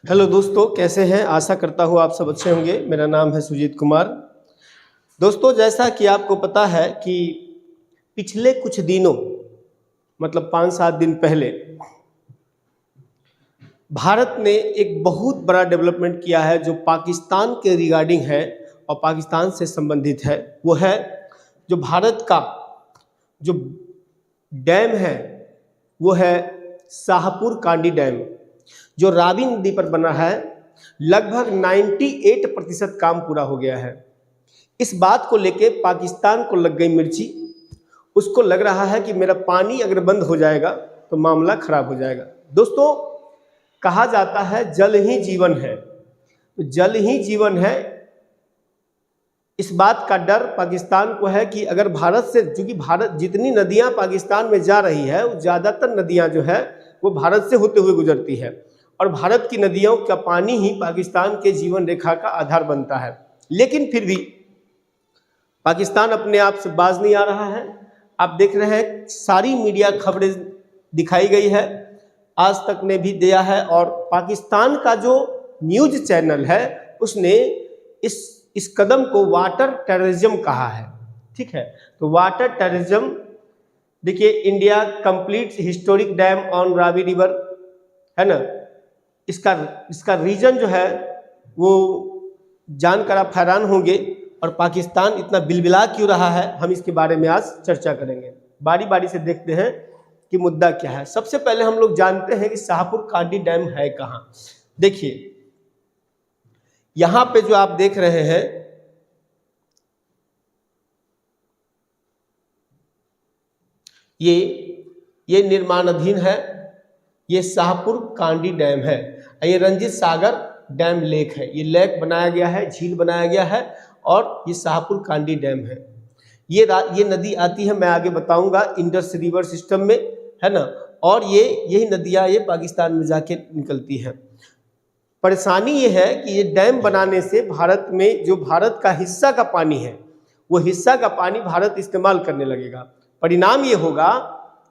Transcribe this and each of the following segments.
Hello दोस्तों, कैसे हैं? आशा करता हूँ आप सब अच्छे होंगे। मेरा नाम है सुजीत कुमार। दोस्तों, जैसा कि आपको पता है कि पिछले कुछ दिनों मतलब 5-7 दिन पहले भारत ने एक बहुत बड़ा डेवलपमेंट किया है जो पाकिस्तान के रिगार्डिंग है और पाकिस्तान से संबंधित है। वो है जो भारत का जो डैम है वो है शाहपुर कांडी डैम, जो रावी नदी पर बना है। लगभग 98% काम पूरा हो गया है। इस बात को लेके पाकिस्तान को लग गई मिर्ची। उसको लग रहा है कि मेरा पानी अगर बंद हो जाएगा तो मामला खराब हो जाएगा। दोस्तों, कहा जाता है जल ही जीवन है, तो जल ही जीवन है। इस बात का डर पाकिस्तान को है कि अगर भारत से, चूंकि भारत जितनी नदियां पाकिस्तान में जा रही है वो ज़्यादातर नदियां जो है वो भारत से होते हुए गुजरती है और भारत की नदियों का पानी ही पाकिस्तान के जीवन रेखा का आधार बनता है। लेकिन फिर भी पाकिस्तान अपने आप से बाज नहीं आ रहा है। आप देख रहे हैं सारी मीडिया खबरें दिखाई गई है, आज तक ने भी दिया है, और पाकिस्तान का जो न्यूज चैनल है उसने इस कदम को वाटर टेररिज्म कहा है। ठीक है, तो वाटर टेररिज्म, देखिए, India complete historic dam on Ravi river है ना। इसका रीजन जो है वो जानकर आप हैरान होंगे, और पाकिस्तान इतना बिलबिला क्यों रहा है, हम इसके बारे में आज चर्चा करेंगे। बारी बारी से देखते हैं कि मुद्दा क्या है। सबसे पहले हम लोग जानते हैं कि शाहपुर कांडी डैम है कहाँ। देखिए, यहां पे जो आप देख रहे हैं ये निर्माणाधीन है, ये शाहपुर कांडी डैम है। ये रंजीत सागर डैम लेक है, ये लेक बनाया गया है, झील बनाया गया है, और ये शाहपुर कांडी डैम है। ये नदी आती है, मैं आगे बताऊंगा, इंडस रिवर सिस्टम में है ना, और यही नदियां ये पाकिस्तान में जाके निकलती हैं। परेशानी ये है कि ये डैम बनाने से भारत में जो भारत का हिस्सा का पानी है वो हिस्सा का पानी भारत इस्तेमाल करने लगेगा। परिणाम ये होगा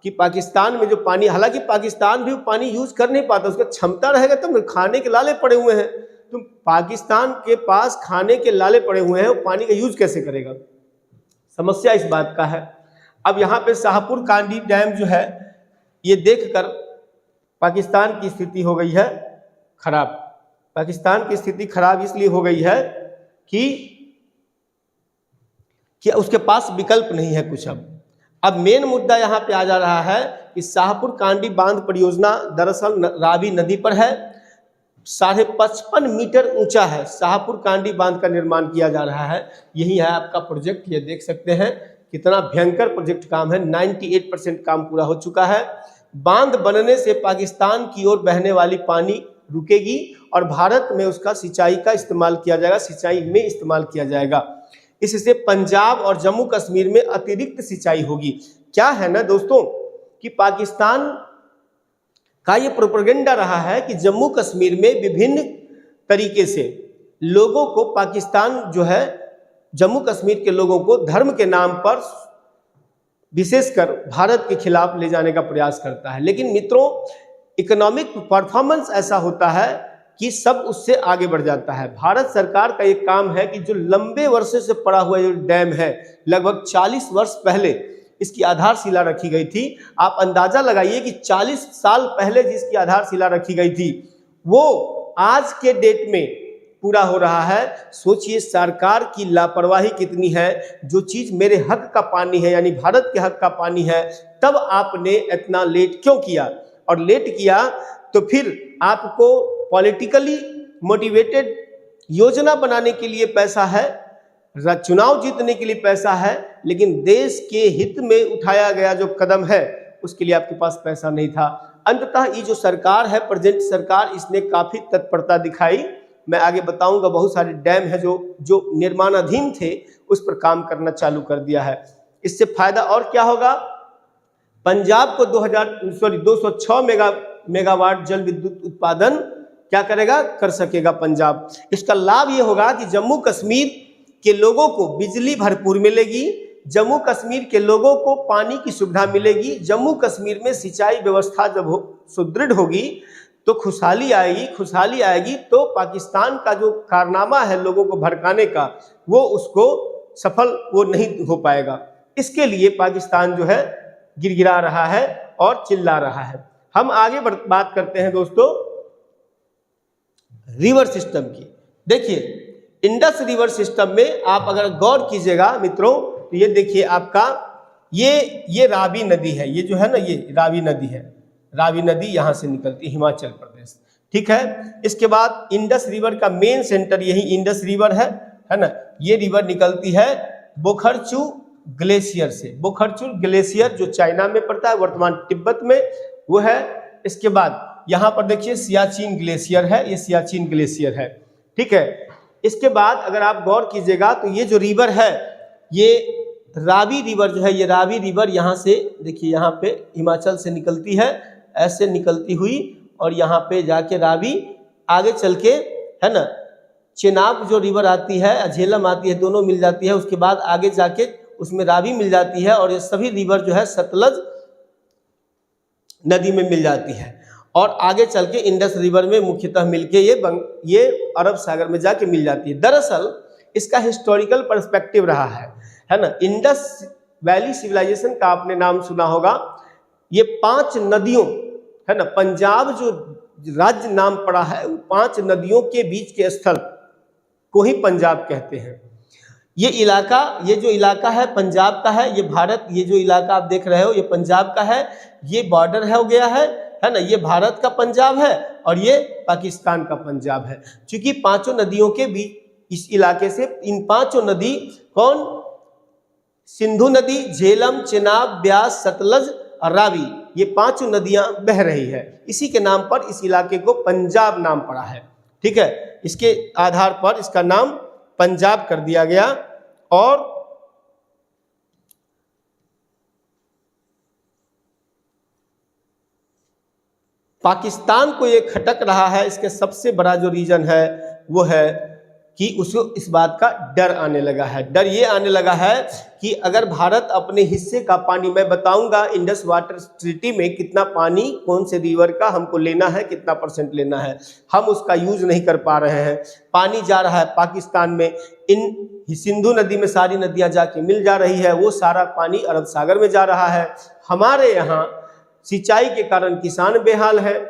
कि पाकिस्तान में जो पानी, हालांकि पाकिस्तान भी पानी यूज कर नहीं पाता, उसका क्षमता रहेगा तब, तो खाने के लाले पड़े हुए हैं, तो पाकिस्तान के पास खाने के लाले पड़े हुए हैं, वो पानी का यूज कैसे करेगा? समस्या इस बात का है। अब यहाँ पे शाहपुर कांडी डैम जो है ये देखकर पाकिस्तान की स्थिति हो गई है खराब। पाकिस्तान की स्थिति खराब इसलिए हो गई है कि उसके पास विकल्प नहीं है कुछ। अब मेन मुद्दा यहाँ पे आ जा रहा है कि शाहपुर कांडी बांध परियोजना दरअसल रावी नदी पर है, 55.5 मीटर ऊंचा है। शाहपुर कांडी बांध का निर्माण किया जा रहा है। यही है आपका प्रोजेक्ट, ये देख सकते हैं कितना भयंकर प्रोजेक्ट काम है। 98% काम पूरा हो चुका है। बांध बनने से पाकिस्तान की ओर बहने वाली पानी रुकेगी और भारत में उसका सिंचाई का इस्तेमाल किया जाएगा, सिंचाई में इस्तेमाल किया जाएगा। इससे पंजाब और जम्मू कश्मीर में अतिरिक्त सिंचाई होगी। क्या है ना दोस्तों कि पाकिस्तान का ये प्रोपेगेंडा रहा है कि जम्मू कश्मीर में विभिन्न तरीके से लोगों को, पाकिस्तान जो है जम्मू कश्मीर के लोगों को धर्म के नाम पर विशेषकर भारत के खिलाफ ले जाने का प्रयास करता है। लेकिन मित्रों, इकोनॉमिक परफॉर्मेंस ऐसा होता है कि सब उससे आगे बढ़ जाता है। भारत सरकार का एक काम है कि जो लंबे वर्षों से पड़ा हुआ जो डैम है, लगभग 40 वर्ष पहले इसकी आधारशिला रखी गई थी। आप अंदाजा लगाइए कि 40 साल पहले जिसकी आधारशिला रखी गई थी वो आज के डेट में पूरा हो रहा है। सोचिए सरकार की लापरवाही कितनी है। जो चीज मेरे हक का पानी है, यानी भारत के हक का पानी है, तब आपने इतना लेट क्यों किया? और लेट किया तो फिर आपको पॉलिटिकली मोटिवेटेड योजना बनाने के लिए पैसा है, चुनाव जीतने के लिए पैसा है, लेकिन देश के हित में उठाया गया जो कदम है उसके लिए आपके पास पैसा नहीं था। अंततः ये जो सरकार है, प्रेजेंट सरकार, इसने काफी तत्परता दिखाई। मैं आगे बताऊंगा, बहुत सारे डैम है जो निर्माणाधीन थे उस पर काम करना चालू कर दिया है। इससे फायदा और क्या होगा? पंजाब को 206 मेगावाट जल विद्युत उत्पादन क्या करेगा? कर सकेगा पंजाब। इसका लाभ ये होगा कि जम्मू कश्मीर के लोगों को बिजली भरपूर मिलेगी, जम्मू कश्मीर के लोगों को पानी की सुविधा मिलेगी, जम्मू कश्मीर में सिंचाई व्यवस्था जब सुदृढ़ होगी तो खुशहाली आएगी तो पाकिस्तान का जो कारनामा है लोगों को भड़काने का, वो उसको सफल वो नहीं हो पाएगा। इसके लिए पाकिस्तान जो है गिड़गिड़ा रहा है और चिल्ला रहा है। हम आगे बात करते हैं दोस्तों रिवर सिस्टम की। देखिए इंडस रिवर सिस्टम में आप अगर गौर कीजिएगा मित्रों, तो ये देखिए आपका ये रावी नदी है, ये जो है ना ये रावी नदी है, रावी नदी यहाँ से निकलती है हिमाचल प्रदेश, ठीक है। इसके बाद इंडस रिवर का मेन सेंटर यही इंडस रिवर है ना। ये रिवर निकलती है बोखरचू ग्लेशियर से, बोखरचू ग्लेशियर जो चाइना में पड़ता है, वर्तमान तिब्बत में वो है। इसके बाद यहाँ पर देखिए सियाचिन ग्लेशियर है, ये सियाचिन ग्लेशियर है, ठीक है। इसके बाद अगर आप गौर कीजिएगा तो ये जो रिवर है, ये रावी रिवर जो है, ये रावी रिवर यहाँ से देखिए यहाँ पे हिमाचल से निकलती है, ऐसे निकलती हुई और यहाँ पे जाके रावी आगे चल के है ना चेनाब जो रिवर आती है, झेलम आती है, दोनों मिल जाती है। उसके बाद आगे जाके उसमें रावी मिल जाती है और ये सभी रिवर जो है सतलज नदी में मिल जाती है और आगे चल के इंडस रिवर में मुख्यतः मिलके ये अरब सागर में जाके मिल जाती है। दरअसल इसका हिस्टोरिकल पर्सपेक्टिव रहा है ना। इंडस वैली सिविलाइजेशन का आपने नाम सुना होगा। ये 5 नदियों है ना, पंजाब जो राज्य नाम पड़ा है, 5 नदियों के बीच के स्थल को ही पंजाब कहते हैं। ये जो इलाका है पंजाब का है, ये भारत, ये जो इलाका आप देख रहे हो ये पंजाब का है, ये बॉर्डर हो गया है ना। ये भारत का पंजाब है और ये पाकिस्तान का पंजाब है। क्योंकि 5 नदियों के बीच इस इलाके से इन 5 नदी कौन, सिंधु नदी, झेलम, चेनाब, ब्यास, सतलज और रावी, ये 5 नदियां बह रही है। इसी के नाम पर इस इलाके को पंजाब नाम पड़ा है, ठीक है। इसके आधार पर इसका नाम पंजाब कर दिया गया। और पाकिस्तान को ये खटक रहा है, इसके सबसे बड़ा जो रीजन है वो है कि उसको इस बात का डर आने लगा है। डर ये आने लगा है कि अगर भारत अपने हिस्से का पानी, मैं बताऊंगा इंडस वाटर ट्रीटी में कितना पानी कौन से रिवर का हमको लेना है, कितना % लेना है, हम उसका यूज नहीं कर पा रहे हैं। पानी जा रहा है पाकिस्तान में, इन सिंधु नदी में सारी नदियां जाके मिल जा रही है, वो सारा पानी अरब सागर में जा रहा है। हमारे यहाँ सिंचाई के कारण किसान बेहाल है,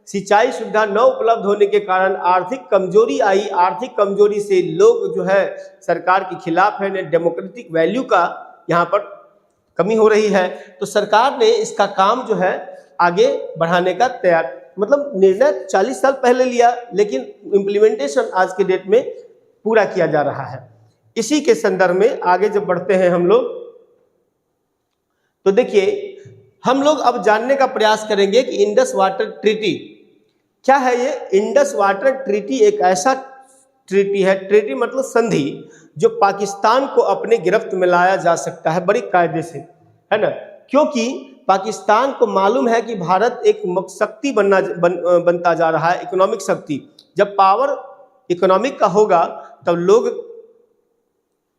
सिंचाई सुविधा न उपलब्ध होने के कारण आर्थिक कमजोरी आई, आर्थिक कमजोरी से लोग जो है सरकार के खिलाफ है, डेमोक्रेटिक वैल्यू का यहाँ पर कमी हो रही है। तो सरकार ने इसका काम जो है आगे बढ़ाने का मतलब निर्णय 40 साल पहले लिया, लेकिन इम्प्लीमेंटेशन आज के डेट में पूरा किया जा रहा है। इसी के संदर्भ में आगे जब बढ़ते हैं हम लोग, तो देखिए हम लोग अब जानने का प्रयास करेंगे कि इंडस वाटर ट्रीटी क्या है। ये इंडस वाटर ट्रीटी एक ऐसा ट्रीटी है, ट्रीटी मतलब संधि, जो पाकिस्तान को अपने गिरफ्त में लाया जा सकता है बड़ी कायदे से, है ना। क्योंकि पाकिस्तान को मालूम है कि भारत एक शक्ति बनता जा रहा है, इकोनॉमिक शक्ति। जब पावर इकोनॉमिक का होगा तब लोग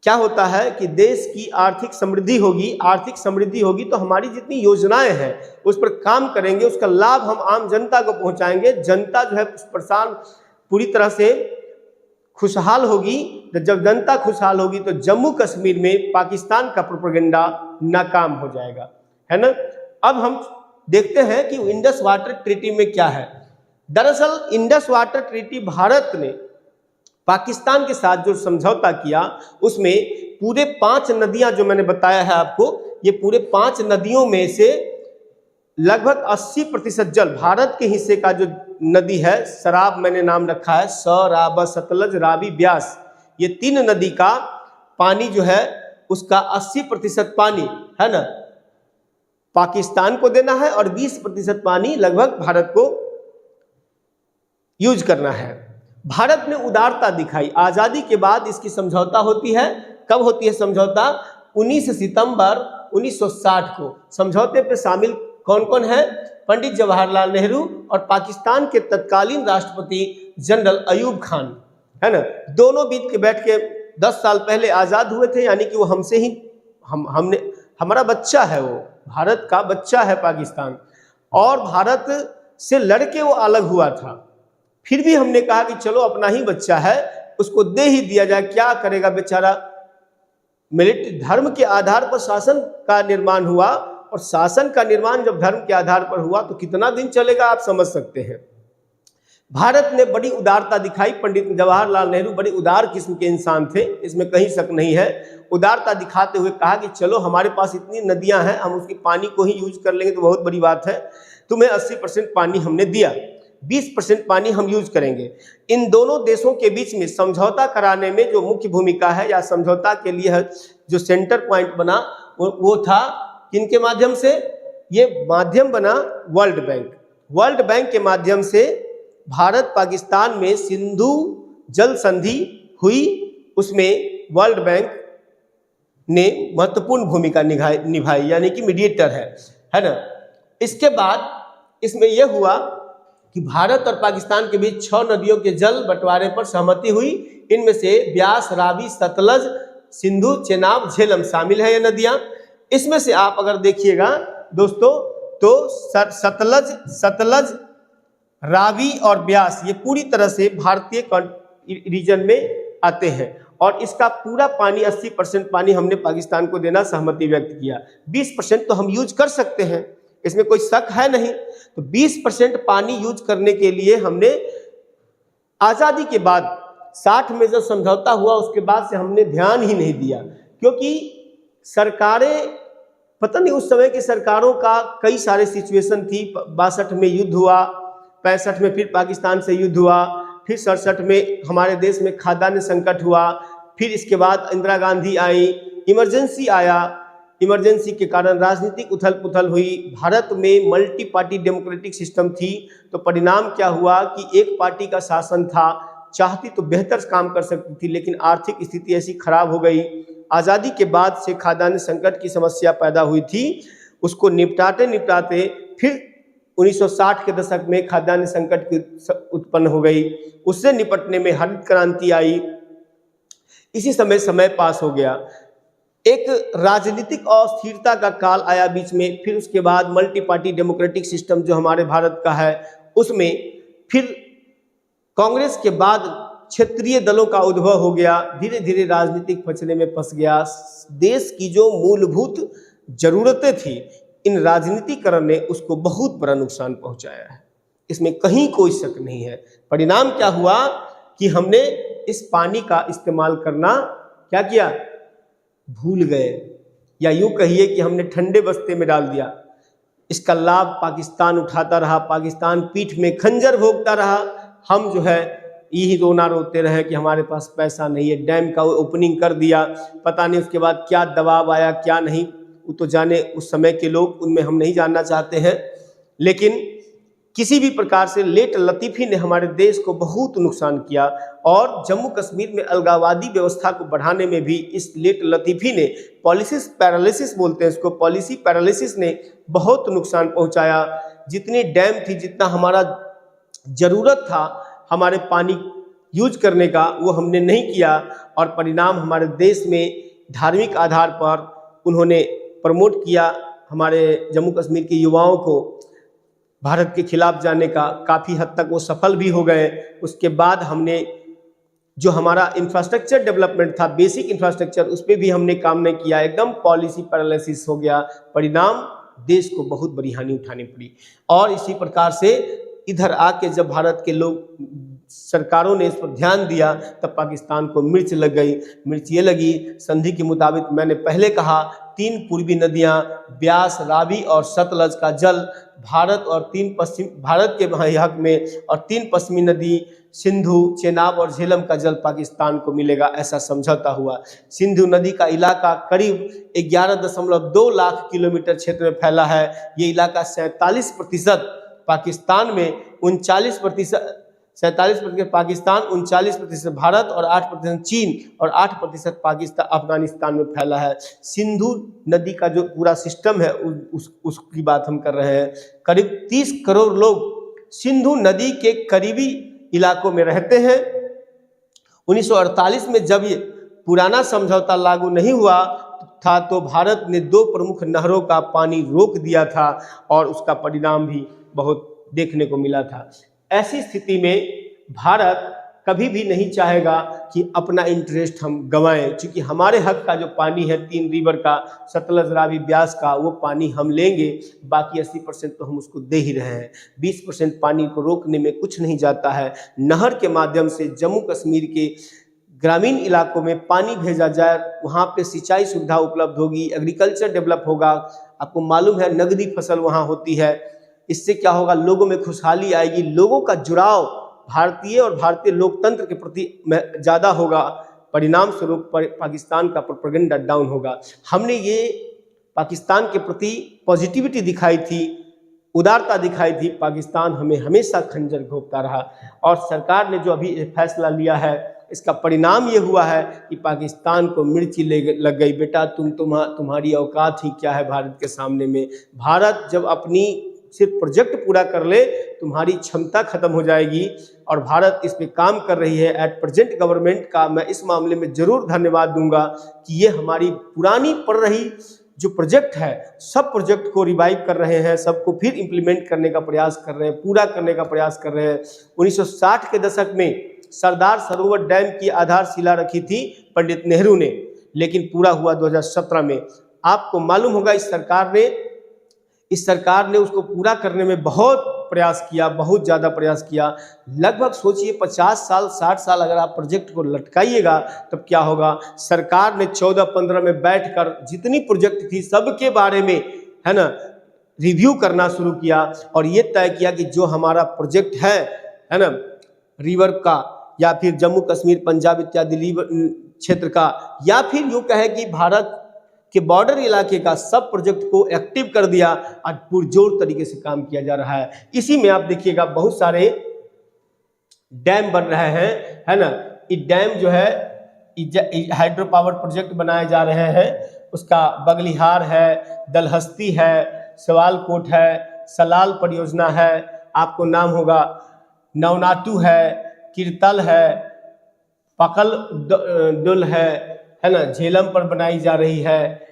क्या होता है कि देश की आर्थिक समृद्धि होगी, आर्थिक समृद्धि होगी तो हमारी जितनी योजनाएं हैं उस पर काम करेंगे, उसका लाभ हम आम जनता को पहुंचाएंगे। जनता जो है परेशान पूरी तरह से खुशहाल होगी। तो जब जनता खुशहाल होगी तो जम्मू कश्मीर में पाकिस्तान का प्रोपेगेंडा नाकाम हो जाएगा, है ना। अब हम देखते हैं कि इंडस वाटर ट्रीटी में क्या है। दरअसल इंडस वाटर ट्रीटी भारत ने पाकिस्तान के साथ जो समझौता किया उसमें पूरे 5 नदियां जो मैंने बताया है आपको, ये पूरे 5 नदियों में से लगभग 80% जल भारत के हिस्से का जो नदी है, शराब मैंने नाम रखा है, सराब, सतलज, रावी, ब्यास, ये 3 नदी का पानी जो है उसका 80% पानी है ना पाकिस्तान को देना है और 20% पानी लगभग भारत को यूज करना है। भारत ने उदारता दिखाई। आजादी के बाद इसकी समझौता होती है। कब होती है समझौता? 19 सितंबर 1960 को। समझौते पे शामिल कौन कौन है? पंडित जवाहरलाल नेहरू और पाकिस्तान के तत्कालीन राष्ट्रपति जनरल अयूब खान, है ना। दोनों बैठ के 10 साल पहले आज़ाद हुए थे, यानी कि वो हमसे ही हमारा बच्चा है, वो भारत का बच्चा है पाकिस्तान। और भारत से लड़के वो अलग हुआ था। फिर भी हमने कहा कि चलो अपना ही बच्चा है, उसको दे ही दिया जाए, क्या करेगा बेचारा। मिलिट्री धर्म के आधार पर शासन का निर्माण हुआ, और शासन का निर्माण जब धर्म के आधार पर हुआ तो कितना दिन चलेगा आप समझ सकते हैं। भारत ने बड़ी उदारता दिखाई। पंडित जवाहरलाल नेहरू बड़े उदार किस्म के इंसान थे, इसमें कहीं शक नहीं है। उदारता दिखाते हुए कहा कि चलो हमारे पास इतनी नदियां हैं, हम उसकी पानी को ही यूज कर लेंगे तो बहुत बड़ी बात है। तुम्हें 80% पानी हमने दिया, 20% पानी हम यूज करेंगे। इन दोनों देशों के बीच में समझौता कराने में जो मुख्य भूमिका है, या समझौता के लिए जो सेंटर पॉइंट बना, वो था किनके माध्यम से? ये माध्यम बना वर्ल्ड बैंक। वर्ल्ड बैंक के माध्यम से भारत पाकिस्तान में सिंधु जल संधि हुई, उसमें वर्ल्ड बैंक ने महत्वपूर्ण भूमिका निभाई, यानी कि मीडिएटर है ना। इसके बाद इसमें यह हुआ कि भारत और पाकिस्तान के बीच 6 नदियों के जल बंटवारे पर सहमति हुई। इनमें से ब्यास, रावी, सतलज, सिंधु, चेनाब, झेलम शामिल है ये नदियां। इसमें से आप अगर देखिएगा दोस्तों तो सतलज, रावी और ब्यास ये पूरी तरह से भारतीय रीजन में आते हैं, और इसका पूरा पानी 80% पानी हमने पाकिस्तान को देना सहमति व्यक्त किया। 20% तो हम यूज कर सकते हैं, इसमें कोई शक है नहीं। तो 20% पानी यूज करने के लिए हमने आज़ादी के बाद 60 में जब समझौता हुआ उसके बाद से हमने ध्यान ही नहीं दिया, क्योंकि सरकारें, पता नहीं उस समय की सरकारों का कई सारे सिचुएशन थी। 62 में युद्ध हुआ, 65 में फिर पाकिस्तान से युद्ध हुआ, फिर 67 में हमारे देश में खाद्यान्न संकट हुआ, फिर इसके बाद इंदिरा गांधी आई, इमरजेंसी आया, इमरजेंसी के कारण राजनीतिक उथल पुथल हुई। भारत में मल्टी पार्टी डेमोक्रेटिक सिस्टम थी, तो परिणाम क्या हुआ कि एक पार्टी का शासन था, चाहती तो बेहतर काम कर सकती थी, लेकिन आर्थिक स्थिति ऐसी खराब हो गई। आज़ादी के बाद से खाद्यान्न संकट की समस्या पैदा हुई थी, उसको निपटाते निपटाते फिर 1960 के दशक में खाद्यान्न संकट की उत्पन्न हो गई। उससे निपटने में हरित क्रांति आई। इसी समय पास हो गया, एक राजनीतिक अस्थिरता का काल आया बीच में। फिर उसके बाद मल्टी पार्टी डेमोक्रेटिक सिस्टम जो हमारे भारत का है, उसमें फिर कांग्रेस के बाद क्षेत्रीय दलों का उद्भव हो गया। धीरे धीरे राजनीतिक फचले में फंस गया। देश की जो मूलभूत जरूरतें थी, इन राजनीतिकरण ने उसको बहुत बड़ा नुकसान पहुंचाया है, इसमें कहीं कोई शक नहीं है। परिणाम क्या हुआ कि हमने इस पानी का इस्तेमाल करना क्या किया, भूल गए, या यूं कहिए कि हमने ठंडे बस्ते में डाल दिया। इसका लाभ पाकिस्तान उठाता रहा, पाकिस्तान पीठ में खंजर भोगता रहा। हम जो है यही रोना रोते रहे कि हमारे पास पैसा नहीं है। डैम का ओपनिंग कर दिया, पता नहीं उसके बाद क्या दबाव आया क्या नहीं, वो तो जाने उस समय के लोग, उनमें हम नहीं जानना चाहते हैं। लेकिन किसी भी प्रकार से लेट लतीफ़ी ने हमारे देश को बहुत नुकसान किया, और जम्मू कश्मीर में अलगाववादी व्यवस्था को बढ़ाने में भी इस लेट लतीफ़ी ने, पॉलिसिस पैरालिसिस बोलते हैं इसको, पॉलिसी पैरालिसिस ने बहुत नुकसान पहुंचाया। जितनी डैम थी, जितना हमारा ज़रूरत था हमारे पानी यूज करने का, वो हमने नहीं किया, और परिणाम हमारे देश में धार्मिक आधार पर उन्होंने प्रमोट किया हमारे जम्मू कश्मीर के युवाओं को भारत के खिलाफ जाने का। काफ़ी हद तक वो सफल भी हो गए। उसके बाद हमने जो हमारा इंफ्रास्ट्रक्चर डेवलपमेंट था, बेसिक इंफ्रास्ट्रक्चर, उस पर भी हमने काम नहीं किया, एकदम पॉलिसी पैरालिसिस हो गया। परिणाम देश को बहुत बड़ी हानि उठानी पड़ी। और इसी प्रकार से इधर आके जब भारत के लोग, सरकारों ने इस पर ध्यान दिया, तब पाकिस्तान को मिर्च लग गई। मिर्च ये लगी, संधि के मुताबिक मैंने पहले कहा, 3 पूर्वी नदियां ब्यास, रावी और सतलज का जल भारत और 3 पश्चिम भारत के हक में, और 3 पश्चिमी नदी सिंधु, चेनाब और झेलम का जल पाकिस्तान को मिलेगा, ऐसा समझौता हुआ। सिंधु नदी का इलाका करीब 11.2 लाख किलोमीटर क्षेत्र में फैला है। ये इलाका 47% पाकिस्तान में, 47% पाकिस्तान, 39% भारत और 8% चीन और 8% पाकिस्तान अफगानिस्तान में फैला है। सिंधु नदी का जो पूरा सिस्टम है उसकी बात हम कर रहे हैं। करीब 30 करोड़ लोग सिंधु नदी के करीबी इलाकों में रहते हैं। 1948 में जब ये पुराना समझौता लागू नहीं हुआ था, तो भारत ने 2 प्रमुख नहरों का पानी रोक दिया था, और उसका परिणाम भी बहुत देखने को मिला था। ऐसी स्थिति में भारत कभी भी नहीं चाहेगा कि अपना इंटरेस्ट हम गंवाएं, क्योंकि हमारे हक का जो पानी है 3 रिवर का, सतलज, रावी, ब्यास का, वो पानी हम लेंगे। बाकी 80% तो हम उसको दे ही रहे हैं। 20% पानी को रोकने में कुछ नहीं जाता है। नहर के माध्यम से जम्मू कश्मीर के ग्रामीण इलाकों में पानी भेजा जाए, वहाँ पे सिंचाई सुविधा उपलब्ध होगी, एग्रीकल्चर डेवलप होगा। आपको मालूम है नगदी फसल वहाँ होती है। इससे क्या होगा, लोगों में खुशहाली आएगी, लोगों का जुड़ाव भारतीय और भारतीय लोकतंत्र के प्रति ज़्यादा होगा। परिणाम स्वरूप पाकिस्तान का प्रोपेगेंडा डाउन होगा। हमने ये पाकिस्तान के प्रति पॉजिटिविटी दिखाई थी, उदारता दिखाई थी। पाकिस्तान हमें हमेशा खंजर घोंपता रहा, और सरकार ने जो अभी फैसला लिया है, इसका परिणाम ये हुआ है कि पाकिस्तान को मिर्ची लग गई। बेटा तुम्हारी औकात ही क्या है भारत के सामने में। भारत जब अपनी सिर्फ प्रोजेक्ट पूरा कर ले, तुम्हारी क्षमता खत्म हो जाएगी। और भारत इस पे काम कर रही है। एट प्रेजेंट गवर्नमेंट का मैं इस मामले में जरूर धन्यवाद दूंगा कि ये हमारी पुरानी पड़ रही जो प्रोजेक्ट है, सब प्रोजेक्ट को रिवाइव कर रहे हैं, सबको फिर इम्प्लीमेंट करने का प्रयास कर रहे हैं, पूरा करने का प्रयास कर रहे हैं। 1960 के दशक में सरदार सरोवर डैम की आधारशिला रखी थी पंडित नेहरू ने, लेकिन पूरा हुआ 2017 में। आपको मालूम होगा इस सरकार ने उसको पूरा करने में बहुत प्रयास किया, बहुत ज़्यादा प्रयास किया। लगभग सोचिए 50 साल 60 साल अगर आप प्रोजेक्ट को लटकाइएगा तब क्या होगा। सरकार ने 14-15 में बैठकर जितनी प्रोजेक्ट थी सबके बारे में, है ना, रिव्यू करना शुरू किया, और ये तय किया कि जो हमारा प्रोजेक्ट है ना, रिवर का या फिर जम्मू कश्मीर पंजाब इत्यादि क्षेत्र का, या फिर यूँ कहे कि भारत के बॉर्डर इलाके का, सब प्रोजेक्ट को एक्टिव कर दिया। आज पुरजोर तरीके से काम किया जा रहा है। इसी में आप देखिएगा बहुत सारे डैम बन रहे हैं, है ना। ये डैम जो है हाइड्रो पावर प्रोजेक्ट बनाए जा रहे हैं। उसका बगलिहार है, दलहस्ती है, सवालकोट है, सलाल परियोजना है, आपको नाम होगा, नवनातू है, किरतल है, पकल डुल है ना, झेलम पर बनाई जा रही है,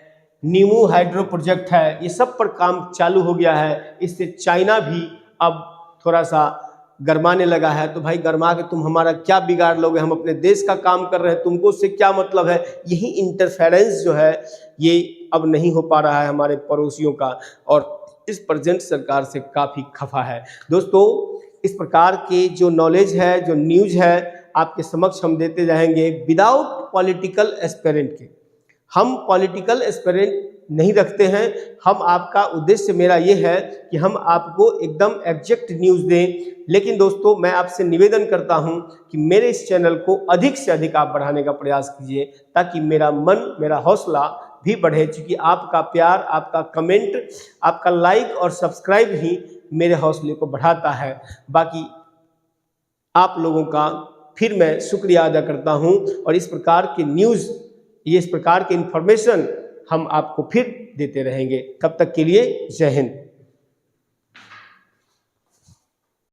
नीमू हाइड्रो प्रोजेक्ट है। ये सब पर काम चालू हो गया है। इससे चाइना भी अब थोड़ा सा गरमाने लगा है। तो भाई गरमा के तुम हमारा क्या बिगाड़ लोगे, हम अपने देश का काम कर रहे हैं, तुमको उससे क्या मतलब है। यही इंटरफेरेंस जो है ये अब नहीं हो पा रहा है हमारे पड़ोसियों का, और इस प्रेजेंट सरकार से काफ़ी खफा है। दोस्तों, इस प्रकार के जो नॉलेज है, जो न्यूज़ है, आपके समक्ष हम देते जाएंगे विदाउट पॉलिटिकल एस्पिरेंट के। हम पॉलिटिकल एस्पिरेंट नहीं रखते हैं। हम आपका उद्देश्य मेरा ये है कि हम आपको एकदम एग्जैक्ट न्यूज़ दें। लेकिन दोस्तों, मैं आपसे निवेदन करता हूं कि मेरे इस चैनल को अधिक से अधिक आप बढ़ाने का प्रयास कीजिए, ताकि मेरा मन, मेरा हौसला भी बढ़े। क्योंकि आपका प्यार, आपका कमेंट, आपका लाइक और सब्सक्राइब ही मेरे हौसले को बढ़ाता है। बाकी आप लोगों का फिर मैं शुक्रिया अदा करता हूं, और इस प्रकार के न्यूज़, इस प्रकार के इन्फॉर्मेशन हम आपको फिर देते रहेंगे। तब तक के लिए जय हिंद।